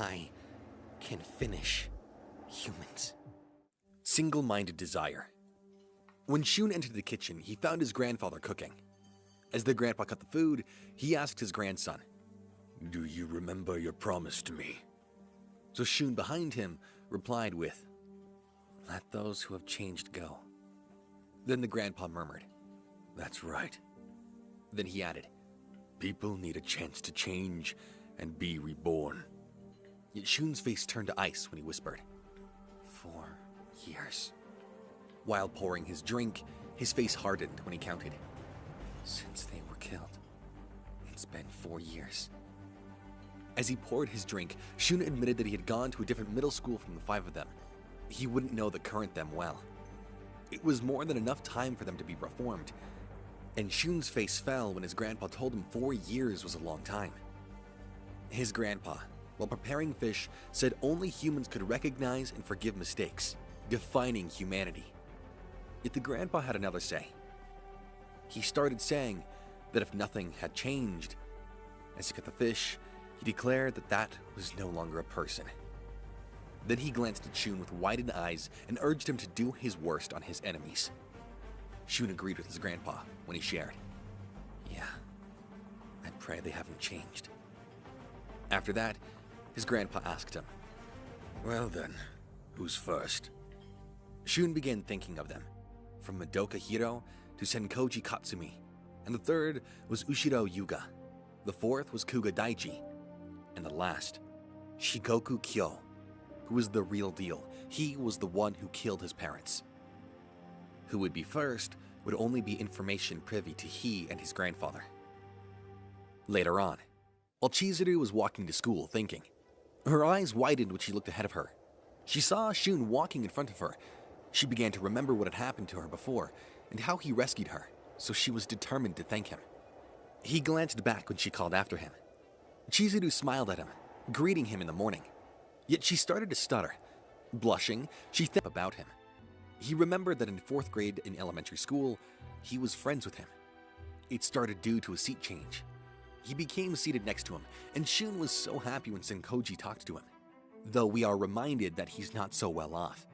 I can finish humans. Single-minded desire. When Shun entered the kitchen, he found his grandfather cooking. As the grandpa cut the food, he asked his grandson, "Do you remember your promise to me?" So Shun behind him replied with, "Let those who have changed go." Then the grandpa murmured, "That's right." Then he added, "People need a chance to change and be reborn." Yet Shun's face turned to ice when he whispered, 4 years. While pouring his drink, his face hardened when he counted. Since they were killed, it's been 4 years. As he poured his drink, Shun admitted that he had gone to a different middle school from the 5 of them. He wouldn't know the current them well. It was more than enough time for them to be reformed, and Shun's face fell when his grandpa told him 4 years was a long time. His grandpa, while preparing fish, said only humans could recognize and forgive mistakes, defining humanity. Yet the grandpa had another say. He started saying that if nothing had changed, as he cut the fish, he declared that that was no longer a person. Then he glanced at Shun with widened eyes and urged him to do his worst on his enemies. Shun agreed with his grandpa when he shared, "Yeah, I pray they haven't changed." After that, his grandpa asked him, "Well then, who's first?" Shun began thinking of them, from Madoka Hiro to Senkoji Katsumi, and the third was Ushiro Yuga. The fourth was Kuga Daichi, and the last, Shigoku Kyo, who was the real deal. He was the one who killed his parents. Who would be first would only be information privy to he and his grandfather. Later on, while Chizuru was walking to school thinking, her eyes widened when she looked ahead of her. She saw Shun walking in front of her. She began to remember what had happened to her before and how he rescued her, so she was determined to thank him. He glanced back when she called after him. Chizuru smiled at him, greeting him in the morning. Yet she started to stutter. Blushing, she thought about him. He remembered that in 4th grade in elementary school, he was friends with him. It started due to a seat change. He became seated next to him, and Shun was so happy when Senkoji talked to him. Though we are reminded that he's not so well off,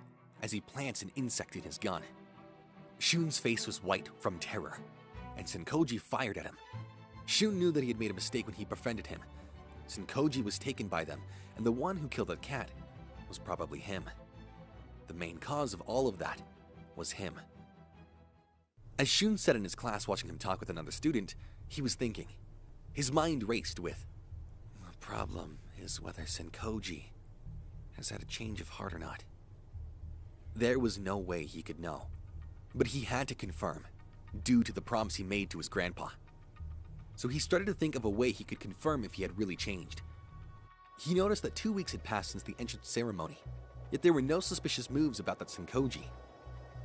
as he plants an insect in his gun. Shun's face was white from terror, and Senkoji fired at him. Shun knew that he had made a mistake when he befriended him. Senkoji was taken by them, and the one who killed that cat was probably him. The main cause of all of that was him. As Shun sat in his class watching him talk with another student, he was thinking. His mind raced with, the problem is whether Senkoji has had a change of heart or not. There was no way he could know, but he had to confirm, due to the promise he made to his grandpa. So he started to think of a way he could confirm if he had really changed. He noticed that 2 weeks had passed since the entrance ceremony, yet there were no suspicious moves about that Senkoji.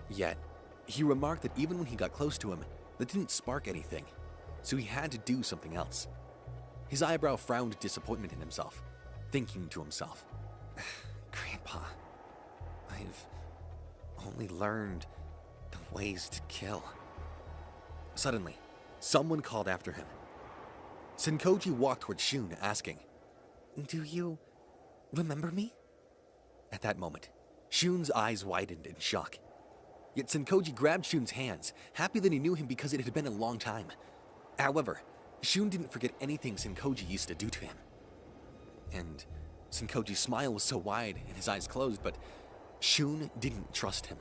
Yet, he remarked that even when he got close to him, that didn't spark anything, so he had to do something else. His eyebrow frowned disappointment in himself, thinking to himself, Grandpa, I've only learned the ways to kill. Suddenly, someone called after him. Senkoji walked toward Shun, asking, "Do you remember me?" At that moment, Shun's eyes widened in shock. Yet Senkoji grabbed Shun's hands, happy that he knew him because it had been a long time. However, Shun didn't forget anything Senkoji used to do to him. And Senkoji's smile was so wide and his eyes closed, but Shun didn't trust him.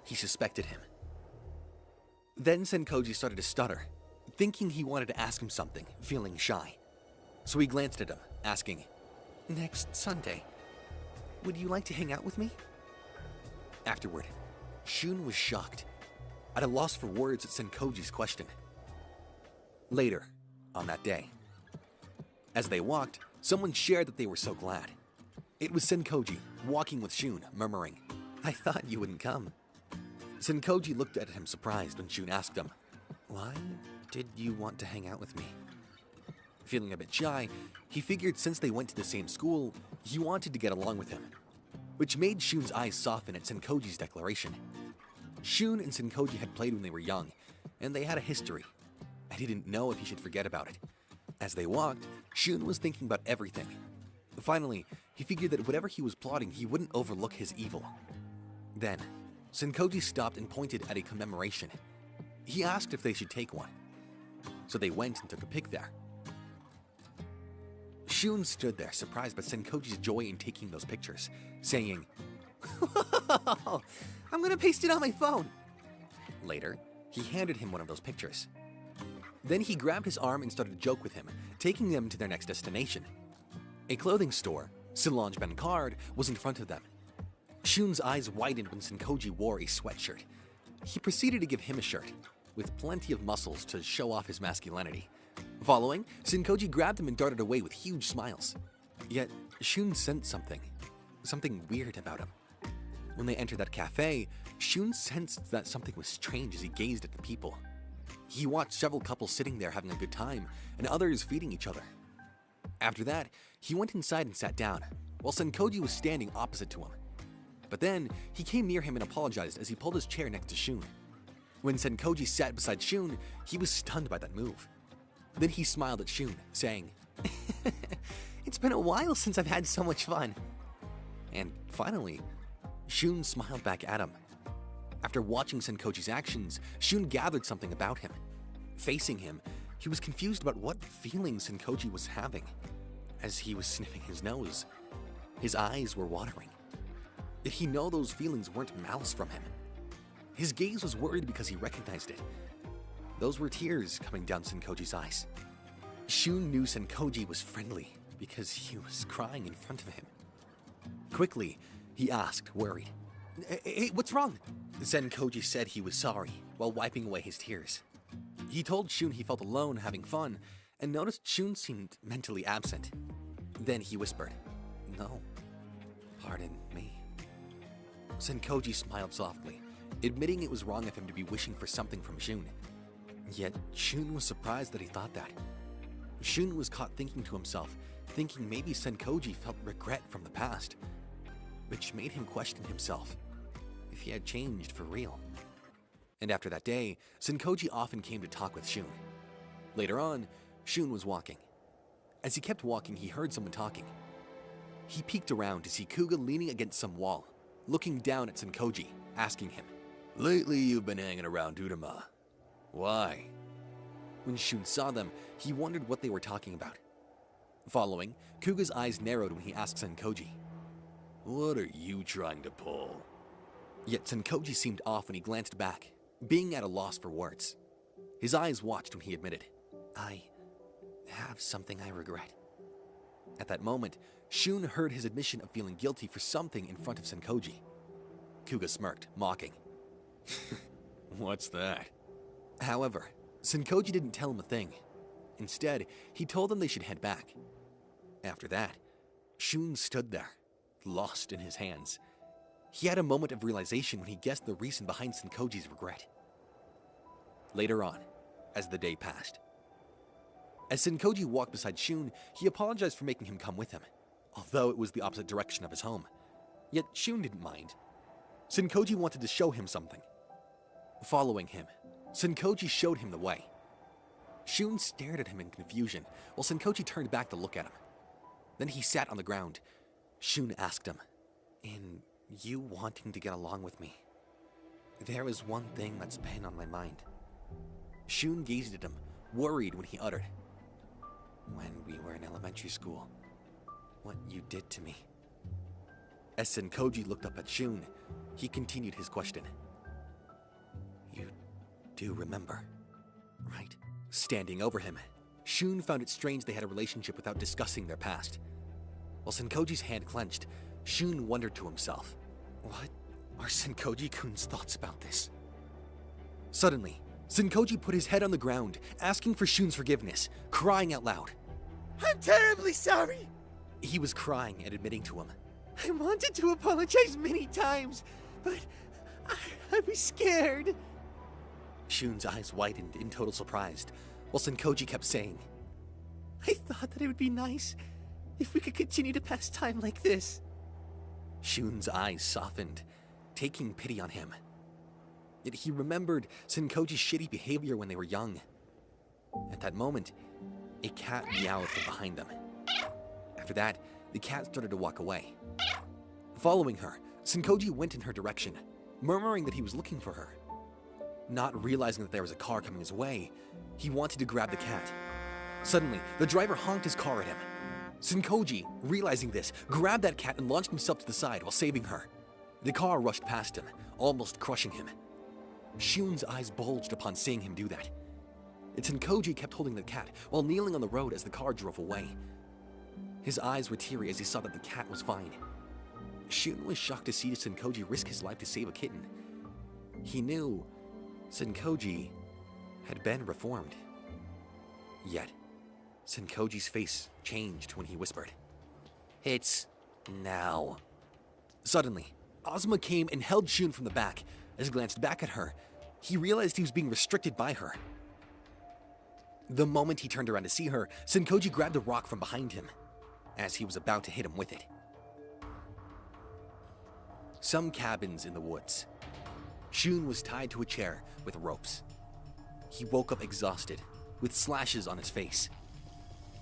He suspected him. Then Senkoji started to stutter, thinking he wanted to ask him something, feeling shy. So he glanced at him, asking, "Next Sunday, would you like to hang out with me?" Afterward, Shun was shocked, at a loss for words at Senkoji's question. Later, on that day, as they walked, someone shared that they were so glad. It was Senkoji, walking with Shun, murmuring, "I thought you wouldn't come." Senkoji looked at him surprised when Shun asked him, "Why did you want to hang out with me?" Feeling a bit shy, he figured since they went to the same school, he wanted to get along with him, which made Shun's eyes soften at Senkoji's declaration. Shun and Senkoji had played when they were young, and they had a history, and he didn't know if he should forget about it. As they walked, Shun was thinking about everything. Finally, he figured that whatever he was plotting, he wouldn't overlook his evil. Then, Senkoji stopped and pointed at a commemoration. He asked if they should take one. So they went and took a pic there. Shun stood there, surprised by Senkoji's joy in taking those pictures, saying, "Whoa, I'm gonna paste it on my phone." Later, he handed him one of those pictures. Then he grabbed his arm and started to joke with him, taking them to their next destination. A clothing store, Solange Bencard, was in front of them. Shun's eyes widened when Senkoji wore a sweatshirt. He proceeded to give him a shirt, with plenty of muscles to show off his masculinity. Following, Senkoji grabbed him and darted away with huge smiles. Yet, Shun sensed something weird about him. When they entered that cafe, Shun sensed that something was strange as he gazed at the people. He watched several couples sitting there having a good time, and others feeding each other. After that, he went inside and sat down, while Senkoji was standing opposite to him. But then, he came near him and apologized as he pulled his chair next to Shun. When Senkoji sat beside Shun, he was stunned by that move. Then he smiled at Shun, saying, "It's been a while since I've had so much fun." And finally, Shun smiled back at him. After watching Senkoji's actions, Shun gathered something about him. Facing him, he was confused about what feelings Senkoji was having. As he was sniffing his nose, his eyes were watering. Did he know those feelings weren't malice from him? His gaze was worried because he recognized it. Those were tears coming down Senkoji's eyes. Shun knew Senkoji was friendly because he was crying in front of him. Quickly, he asked, worried, "Hey, what's wrong?" Senkoji said he was sorry while wiping away his tears. He told Shun he felt alone having fun and noticed Shun seemed mentally absent. Then he whispered, "No, pardon me." Senkoji smiled softly, admitting it was wrong of him to be wishing for something from Shun. Yet Shun was surprised that he thought that. Shun was caught thinking to himself, thinking maybe Senkoji felt regret from the past, which made him question himself if he had changed for real. And after that day, Senkoji often came to talk with Shun. Later on, Shun was walking. As he kept walking, he heard someone talking. He peeked around to see Kuga leaning against some wall, looking down at Senkoji, asking him, "Lately you've been hanging around Dudama. Why?" When Shun saw them, he wondered what they were talking about. Following, Kuga's eyes narrowed when he asked Senkoji, "What are you trying to pull?" Yet Senkoji seemed off when he glanced back, being at a loss for words. His eyes watched when he admitted, "I have something I regret." At that moment, Shun heard his admission of feeling guilty for something in front of Senkoji. Kuga smirked, mocking. "What's that?" However, Senkoji didn't tell him a thing. Instead, he told them they should head back. After that, Shun stood there, lost in his hands. He had a moment of realization when he guessed the reason behind Senkoji's regret. Later on, as the day passed, as Senkoji walked beside Shun, he apologized for making him come with him, although it was the opposite direction of his home. Yet Shun didn't mind. Senkoji wanted to show him something. Following him, Senkoji showed him the way. Shun stared at him in confusion, while Senkoji turned back to look at him. Then he sat on the ground. Shun asked him, "In you wanting to get along with me, there is one thing that's been on my mind." Shun gazed at him, worried when he uttered, "When we were in elementary school, what you did to me." As Senkoji looked up at Shun, he continued his question. "You do remember, right?" Standing over him, Shun found it strange they had a relationship without discussing their past. While Senkoji's hand clenched, Shun wondered to himself, what are Senkoji-kun's thoughts about this? Suddenly, Senkoji put his head on the ground, asking for Shun's forgiveness, crying out loud. "I'm terribly sorry!" He was crying and admitting to him. "I wanted to apologize many times, but I was scared." Shun's eyes widened in total surprise, while Senkoji kept saying, "I thought that it would be nice if we could continue to pass time like this." Shun's eyes softened, taking pity on him. Yet he remembered Senkoji's shitty behavior when they were young. At that moment, a cat meowed from behind them. After that, the cat started to walk away. Following her, Senkoji went in her direction, murmuring that he was looking for her. Not realizing that there was a car coming his way, he wanted to grab the cat. Suddenly, the driver honked his car at him. Senkoji, realizing this, grabbed that cat and launched himself to the side while saving her. The car rushed past him, almost crushing him. Shun's eyes bulged upon seeing him do that. Senkoji kept holding the cat while kneeling on the road as the car drove away. His eyes were teary as he saw that the cat was fine. Shun was shocked to see Senkoji risk his life to save a kitten. He knew Senkoji had been reformed. Yet, Senkoji's face changed when he whispered, "It's now." Suddenly, Ozma came and held Shun from the back. As he glanced back at her, he realized he was being restricted by her. The moment he turned around to see her, Senkoji grabbed a rock from behind him, as he was about to hit him with it. Some cabins in the woods. Shun was tied to a chair with ropes. He woke up exhausted, with slashes on his face.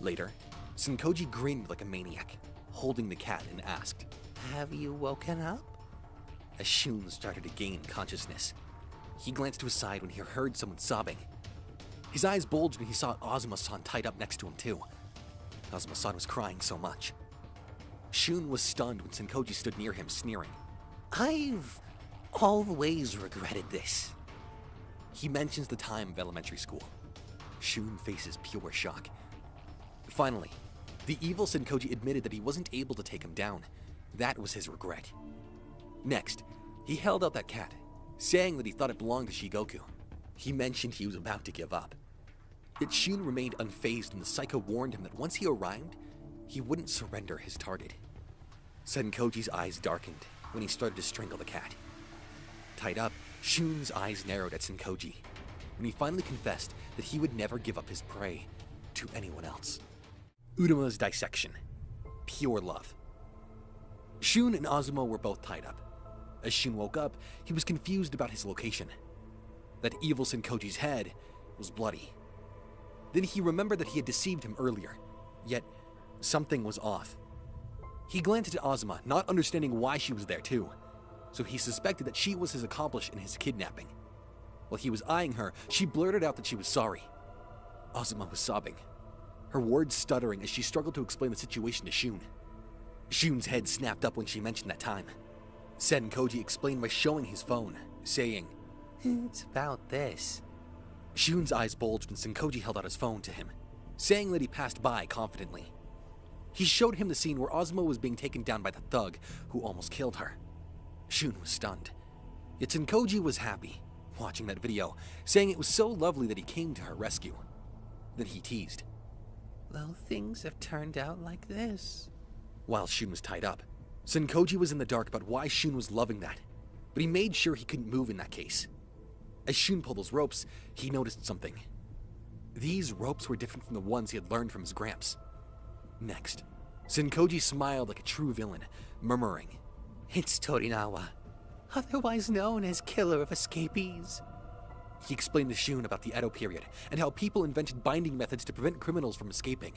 Later, Senkoji grinned like a maniac, holding the cat, and asked, Have you woken up? As Shun started to gain consciousness, he glanced to his side when he heard someone sobbing. His eyes bulged when he saw Ozma-san tied up next to him too. Ozma-san was crying so much. Shun was stunned when Senkoji stood near him, sneering. I've always regretted this. He mentions the time of elementary school. Shun faces pure shock. Finally, the evil Senkoji admitted that he wasn't able to take him down. That was his regret. Next, he held out that cat, saying that he thought it belonged to Shigoku. He mentioned he was about to give up. Yet Shun remained unfazed when the psycho warned him that once he arrived, he wouldn't surrender his target. Senkoji's eyes darkened when he started to strangle the cat. Tied up, Shun's eyes narrowed at Senkoji when he finally confessed that he would never give up his prey to anyone else. Uruma's dissection. Pure love. Shun and Ozma were both tied up. As Shun woke up, he was confused about his location. That evil Senkoji's head was bloody. Then he remembered that he had deceived him earlier, yet something was off. He glanced at Ozma, not understanding why she was there too, so he suspected that she was his accomplice in his kidnapping. While he was eyeing her, she blurted out that she was sorry. Ozma was sobbing, her words stuttering as she struggled to explain the situation to Shun. Shun's head snapped up when she mentioned that time. Senkoji explained by showing his phone, saying, It's about this. Shun's eyes bulged when Senkoji held out his phone to him, saying that he passed by confidently. He showed him the scene where Ozma was being taken down by the thug who almost killed her. Shun was stunned. Yet Senkoji was happy, watching that video, saying it was so lovely that he came to her rescue. Then he teased. Well, things have turned out like this. While Shun was tied up, Senkoji was in the dark about why Shun was loving that, but he made sure he couldn't move in that case. As Shun pulled those ropes, he noticed something. These ropes were different from the ones he had learned from his gramps. Next, Senkoji smiled like a true villain, murmuring, It's Torinawa, otherwise known as Killer of Escapees. He explained to Shun about the Edo period and how people invented binding methods to prevent criminals from escaping.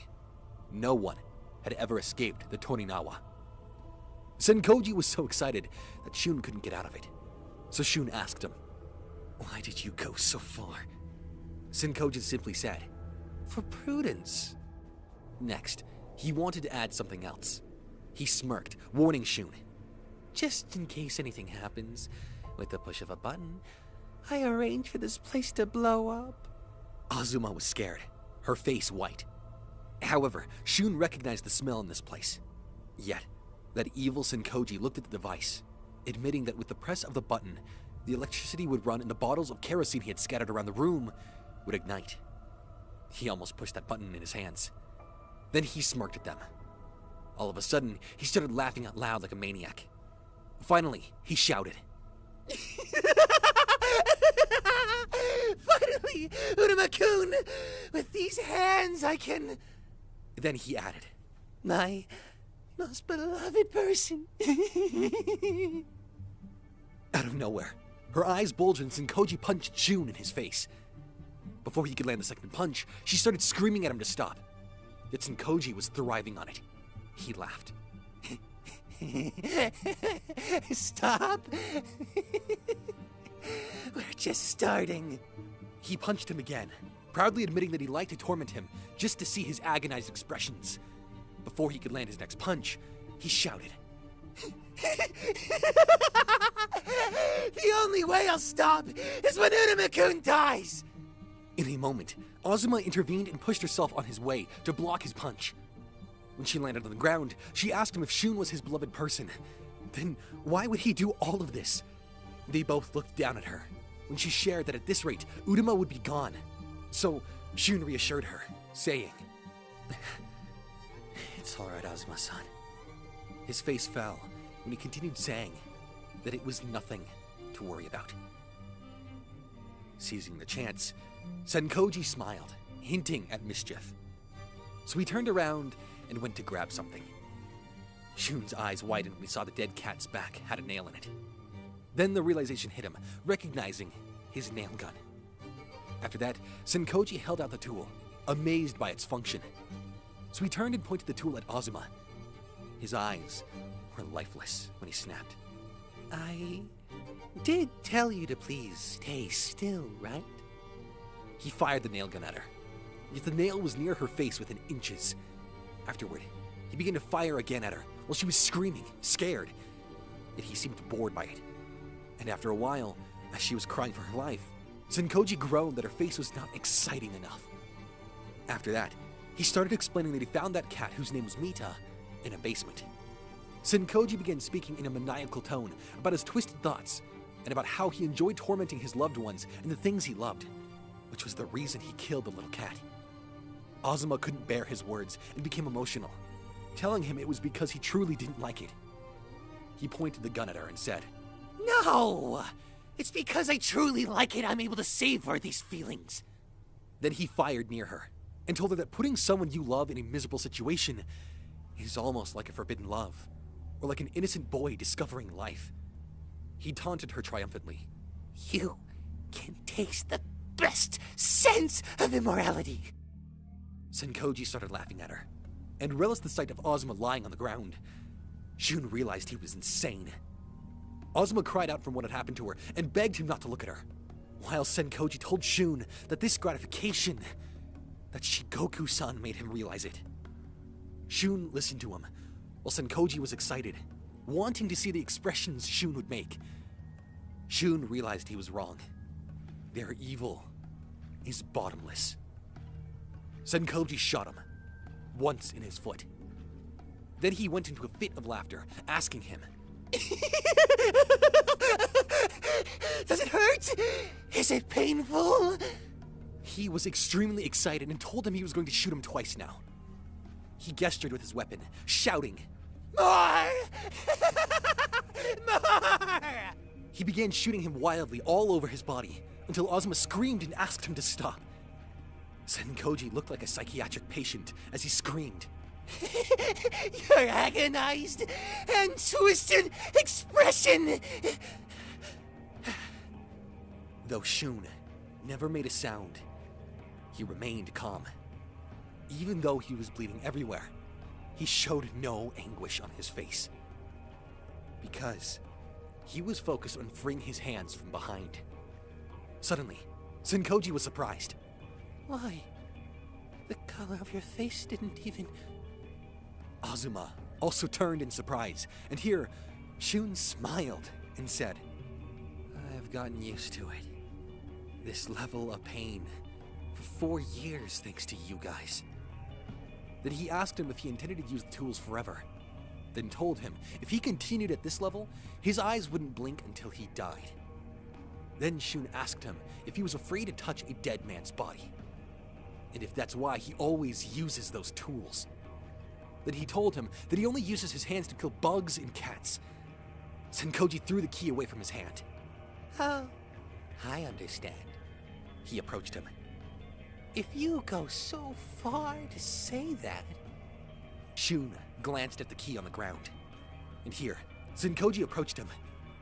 No one had ever escaped the Torinawa. Senkoji was so excited that Shun couldn't get out of it. So Shun asked him, Why did you go so far? Senkoji simply said, For prudence. Next, he wanted to add something else. He smirked, warning Shun, Just in case anything happens, with the push of a button, I arranged for this place to blow up. Azuma was scared, her face white. However, Shun recognized the smell in this place. Yet, that evil Senkoji looked at the device, admitting that with the press of the button, the electricity would run and the bottles of kerosene he had scattered around the room would ignite. He almost pushed that button in his hands. Then he smirked at them. All of a sudden, he started laughing out loud like a maniac. Finally, he shouted, Finally, Uruma-kun! With these hands I can... Then he added, My most beloved person. Out of nowhere, her eyes bulged and Senkoji punched Shun in his face. Before he could land the second punch, she started screaming at him to stop. Yet Senkoji was thriving on it. He laughed. Stop! We're just starting. He punched him again, proudly admitting that he liked to torment him just to see his agonized expressions. Before he could land his next punch, he shouted. The only way I'll stop is when Unama-kun dies! In a moment, Azuma intervened and pushed herself on his way to block his punch. When she landed on the ground, she asked him if Shun was his beloved person. Then why would he do all of this? They both looked down at her when she shared that at this rate, Uruma would be gone. So Shun reassured her, saying, It's all right, Azuma-san. His face fell when he continued saying that it was nothing to worry about. Seizing the chance, Senkoji smiled, hinting at mischief. So he turned around and went to grab something. Shun's eyes widened when he saw the dead cat's back had a nail in it. Then the realization hit him, recognizing his nail gun. After that, Senkoji held out the tool, amazed by its function. So he turned and pointed the tool at Azuma. His eyes were lifeless when he snapped. I did tell you to please stay still, right? He fired the nail gun at her, yet the nail was near her face within inches. Afterward, he began to fire again at her while she was screaming, scared. Yet he seemed bored by it. And after a while, as she was crying for her life, Senkoji groaned that her face was not exciting enough. After that, he started explaining that he found that cat, whose name was Mita, in a basement. Senkoji began speaking in a maniacal tone about his twisted thoughts and about how he enjoyed tormenting his loved ones and the things he loved, which was the reason he killed the little cat. Azuma couldn't bear his words and became emotional, telling him it was because he truly didn't like it. He pointed the gun at her and said, No! It's because I truly like it I'm able to savor these feelings. Then he fired near her and told her that putting someone you love in a miserable situation is almost like a forbidden love, or like an innocent boy discovering life. He taunted her triumphantly. You can taste the best sense of immorality. Senkoji started laughing at her and relished the sight of Azuma lying on the ground. Shun realized he was insane. Azuma cried out from what had happened to her and begged him not to look at her, while Senkoji told Shun that this gratification, that Shigoku-san made him realize it. Shun listened to him, while Senkoji was excited, wanting to see the expressions Shun would make. Shun realized he was wrong. Their evil is bottomless. Senkoji shot him, once in his foot. Then he went into a fit of laughter, asking him, Does it hurt? Is it painful? He was extremely excited and told him he was going to shoot him twice now. He gestured with his weapon, shouting, More! More! He began shooting him wildly all over his body until Azuma screamed and asked him to stop. Senkoji looked like a psychiatric patient as he screamed. Your agonized and twisted expression! Though Shun never made a sound, he remained calm. Even though he was bleeding everywhere, he showed no anguish on his face. Because he was focused on freeing his hands from behind. Suddenly, Senkoji was surprised. Why? The color of your face didn't even... Azuma also turned in surprise, and here, Shun smiled and said, I've gotten used to it. This level of pain for 4 years thanks to you guys. Then he asked him if he intended to use the tools forever, then told him if he continued at this level, his eyes wouldn't blink until he died. Then Shun asked him if he was afraid to touch a dead man's body, and if that's why he always uses those tools. Then he told him that he only uses his hands to kill bugs and cats. Senkoji threw the key away from his hand. Oh, I understand. He approached him. If you go so far to say that... Shun glanced at the key on the ground. And here, Senkoji approached him,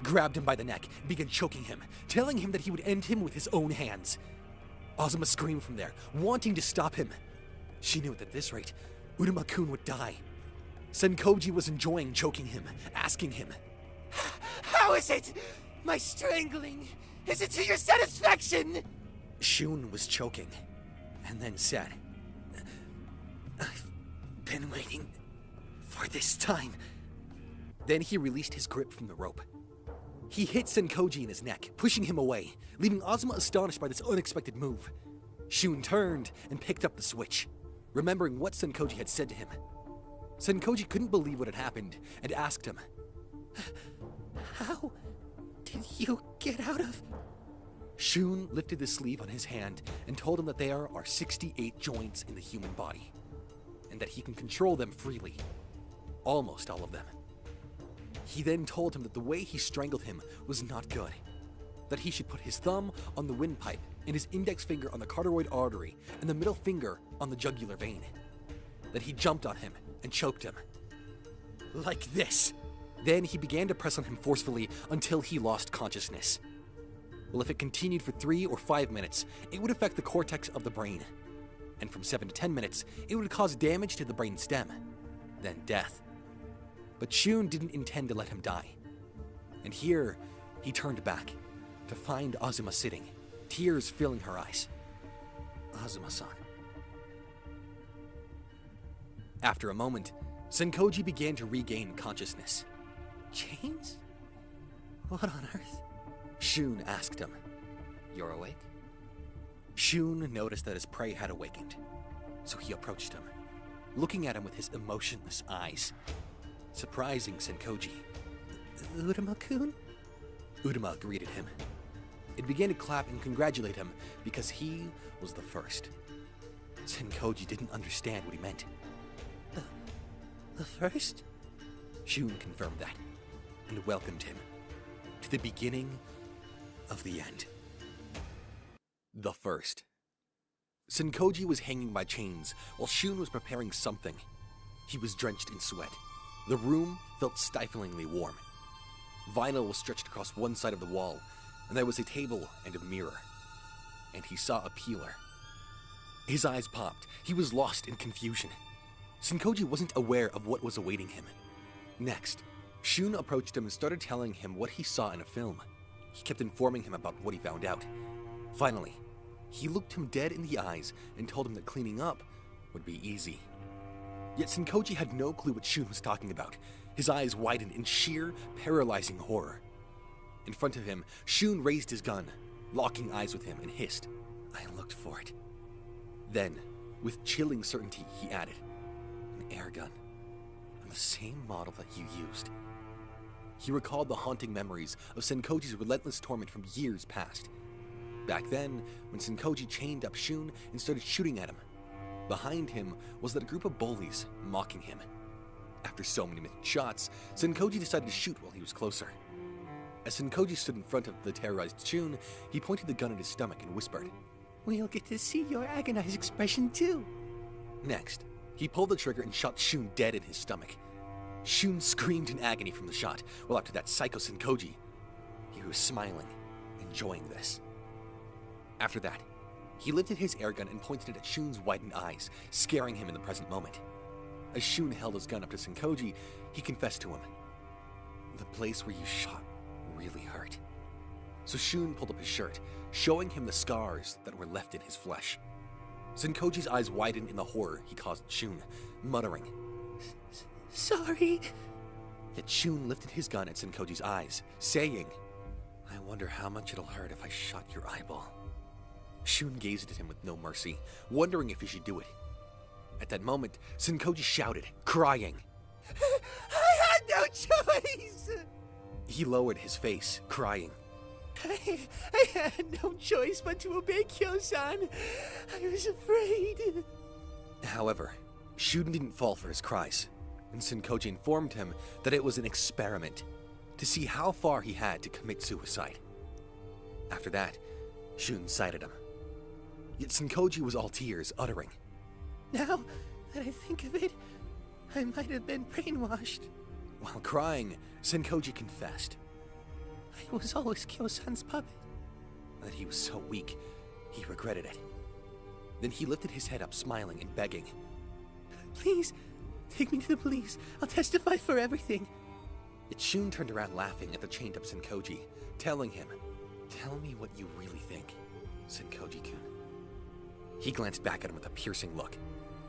grabbed him by the neck, and began choking him, telling him that he would end him with his own hands. Azuma screamed from there, wanting to stop him. She knew that at this rate, Uruma-kun would die. Senkoji was enjoying choking him, asking him, How is it? My strangling? Is it to your satisfaction? Shun was choking, and then said, I've been waiting for this time. Then he released his grip from the rope. He hit Senkoji in his neck, pushing him away, leaving Azuma astonished by this unexpected move. Shun turned and picked up the switch, remembering what Senkoji had said to him. Senkoji couldn't believe what had happened and asked him, How did you get out of... Shun lifted the sleeve on his hand and told him that there are 68 joints in the human body, and that he can control them freely. Almost all of them. He then told him that the way he strangled him was not good, that he should put his thumb on the windpipe and his index finger on the carotid artery and the middle finger on the jugular vein. That he jumped on him and choked him. Like this. Then he began to press on him forcefully until he lost consciousness. Well, if it continued for 3 or 5 minutes, it would affect the cortex of the brain. And from 7 to 10 minutes, it would cause damage to the brain stem, then death. But Shun didn't intend to let him die. And here, he turned back to find Azuma sitting, tears filling her eyes. Azuma-san. After a moment, Senkoji began to regain consciousness. Chains? What on earth? Shun asked him. You're awake? Shun noticed that his prey had awakened, so he approached him, looking at him with his emotionless eyes. Surprising Senkoji. Uruma-kun? Uruma greeted him. It began to clap and congratulate him because he was the first. Senkoji didn't understand what he meant. The first? Shun confirmed that and welcomed him to the beginning of the end. The first. Senkoji was hanging by chains while Shun was preparing something. He was drenched in sweat. The room felt stiflingly warm. Vinyl was stretched across one side of the wall, and there was a table and a mirror. And he saw a peeler. His eyes popped. He was lost in confusion. Senkoji wasn't aware of what was awaiting him. Next, Shun approached him and started telling him what he saw in a film. He kept informing him about what he found out. Finally, he looked him dead in the eyes and told him that cleaning up would be easy. Yet Senkoji had no clue what Shun was talking about. His eyes widened in sheer, paralyzing horror. In front of him, Shun raised his gun, locking eyes with him, and hissed, "I looked for it." Then, with chilling certainty, he added, "An air gun. The same model that you used." He recalled the haunting memories of Senkoji's relentless torment from years past. Back then, when Senkoji chained up Shun and started shooting at him. Behind him was that group of bullies mocking him. After so many missed shots, Senkoji decided to shoot while he was closer. As Senkoji stood in front of the terrorized Shun, he pointed the gun at his stomach and whispered, "We'll get to see your agonized expression too." Next, he pulled the trigger and shot Shun dead in his stomach. Shun screamed in agony from the shot, while after that psycho Senkoji, he was smiling, enjoying this. After that, he lifted his airgun and pointed it at Shun's widened eyes, scaring him in the present moment. As Shun held his gun up to Senkoji, he confessed to him, "The place where you shot really hurt." So Shun pulled up his shirt, showing him the scars that were left in his flesh. Senkoji's eyes widened in the horror he caused Shun, muttering, "Sorry." Yet Shun lifted his gun at Senkoji's eyes, saying, "I wonder how much it'll hurt if I shot your eyeball." Shun gazed at him with no mercy, wondering if he should do it. At that moment, Senkoji shouted, crying, "I had no choice!" He lowered his face, crying, I had no choice but to obey Kyo-san. I was afraid." However, Shun didn't fall for his cries, and Senkoji informed him that it was an experiment to see how far he had to commit suicide. After that, Shun sighted him. Yet Senkoji was all tears, uttering, "Now that I think of it, I might have been brainwashed." While crying, Senkoji confessed I was always Kyo-san's puppet. that he was so weak, he regretted it. Then he lifted his head up, smiling and begging, "Please, Take me to the police. I'll testify for everything. Yet Shun turned around laughing at the chained-up Senkoji, telling him, "Tell me what you really think, Senkoji-kun." He glanced back at him with a piercing look,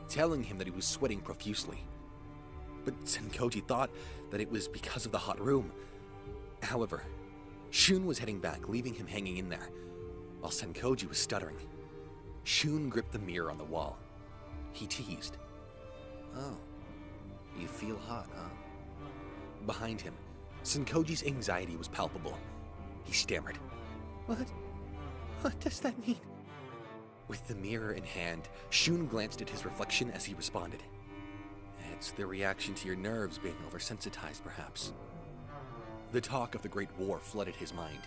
telling him that he was sweating profusely. But Senkoji thought that it was because of the hot room. However, Shun was heading back, leaving him hanging in there, while Senkoji was stuttering. Shun gripped the mirror on the wall. He teased, "Oh, you feel hot, huh?" Behind him, Senkoji's anxiety was palpable. He stammered, What does that mean?" With the mirror in hand, Shun glanced at his reflection as he responded. "It's the reaction to your nerves being oversensitized, perhaps." The talk of the Great War flooded his mind.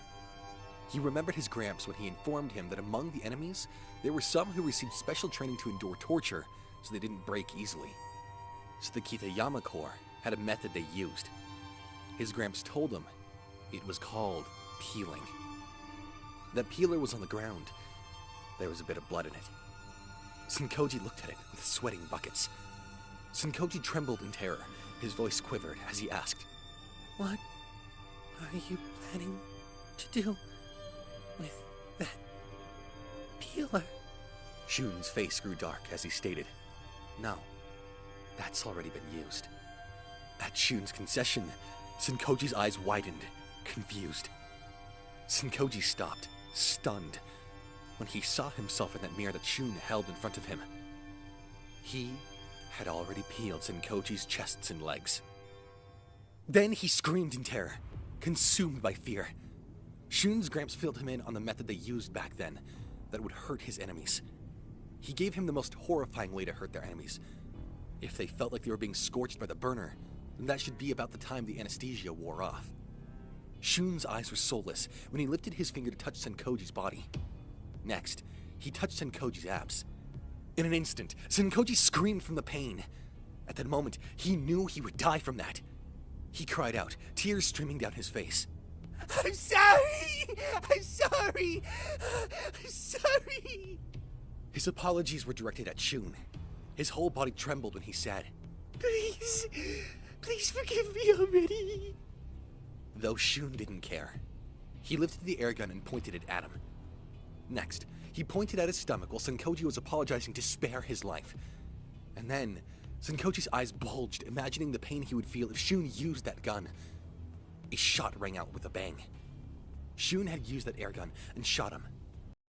He remembered his gramps when he informed him that among the enemies, there were some who received special training to endure torture so they didn't break easily. So the Kitayama Corps had a method they used. His gramps told him it was called peeling. That peeler was on the ground. There was a bit of blood in it. Senkoji looked at it with sweating buckets. Senkoji trembled in terror. His voice quivered as he asked, "What are you planning to do with that peeler?" Shun's face grew dark as he stated, "No, that's already been used." At Shun's concession, Senkoji's eyes widened, confused. Senkoji stopped, stunned, when he saw himself in that mirror that Shun held in front of him. He had already peeled Senkoji's chests and legs. Then he screamed in terror, consumed by fear. Shun's gramps filled him in on the method they used back then that would hurt his enemies. He gave him the most horrifying way to hurt their enemies. If they felt like they were being scorched by the burner, then that should be about the time the anesthesia wore off. Shun's eyes were soulless when he lifted his finger to touch Senkoji's body. Next, he touched Senkoji's abs. In an instant, Senkoji screamed from the pain. At that moment, he knew he would die from that. He cried out, tears streaming down his face. I'm sorry! I'm sorry! I'm sorry! His apologies were directed at Shun. His whole body trembled when he said, Please forgive me already. Though Shun didn't care. He lifted the airgun and pointed it at him. Next, he pointed at his stomach while Senkoji was apologizing to spare his life. And then, Senkoji's eyes bulged, imagining the pain he would feel if Shun used that gun. A shot rang out with a bang. Shun had used that airgun and shot him,